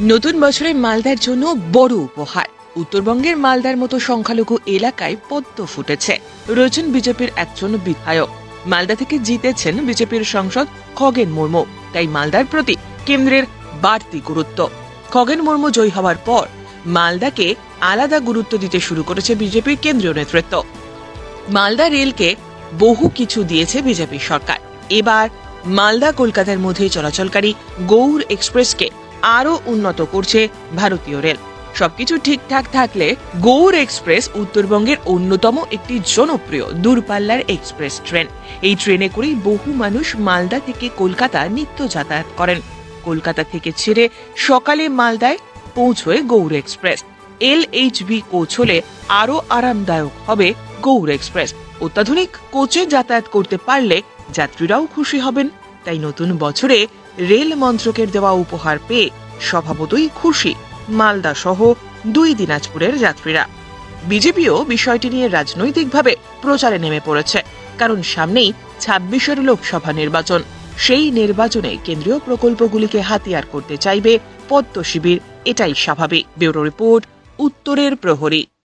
নতুন বছরে মালদার জন্য বড় উপহার। উত্তরবঙ্গের মালদার মতো সংখ্যালঘু এলাকায় পদ্ম ফুটেছে। রয়েছেন বিজেপির একজন বিধায়ক। মালদা থেকে জিতেছেন বিজেপির সাংসদ খগেন মুর্মু। তাই মালদার প্রতি কেন্দ্রের বাড়তি গুরুত্ব। খগেন মুর্মু জয়ী হওয়ার পর মালদাকে আলাদা গুরুত্ব দিতে শুরু করেছে বিজেপির কেন্দ্রীয় নেতৃত্ব। মালদা রেলকে বহু কিছু দিয়েছে বিজেপি সরকার। এবার মালদা কলকাতার মধ্যে চলাচলকারী গৌড় এক্সপ্রেসকে আরো উন্নত করছে ভারতীয় রেল। সবকিছু ঠিকঠাক থাকলে গৌড় এক্সপ্রেস উত্তরবঙ্গের অন্যতম একটি জনপ্রিয় দূরপাল্লার এক্সপ্রেস ট্রেন। এই ট্রেনে করেই বহু মানুষ মালদা থেকে কলকাতা নিত্য যাতায়াত করেন। কলকাতা থেকে ছেড়ে সকালে মালদায় পৌঁছয় গৌড় এক্সপ্রেস। LHB কোচ হলে আরো আরামদায়ক হবে গৌড় এক্সপ্রেস। অত্যাধুনিক কোচে যাতায়াত করতে পারলে যাত্রীরাও খুশি হবেন। তাই নতুন বছরে রেল মন্ত্রকের দেওয়া উপহার পেয়ে স্বভাবতই খুশি মালদা সহ দুই দিনাজপুরের যাত্রীরা। বিজেপিও বিষয়টি নিয়ে রাজনৈতিকভাবে প্রচারে নেমে পড়েছে, কারণ সামনেই 26-এর লোকসভা নির্বাচন। সেই নির্বাচনে কেন্দ্রীয় প্রকল্পগুলিকে হাতিয়ার করতে চাইবে পদ্ম শিবির, এটাই স্বাভাবিক। ব্যুরো রিপোর্ট, উত্তরের প্রহরী।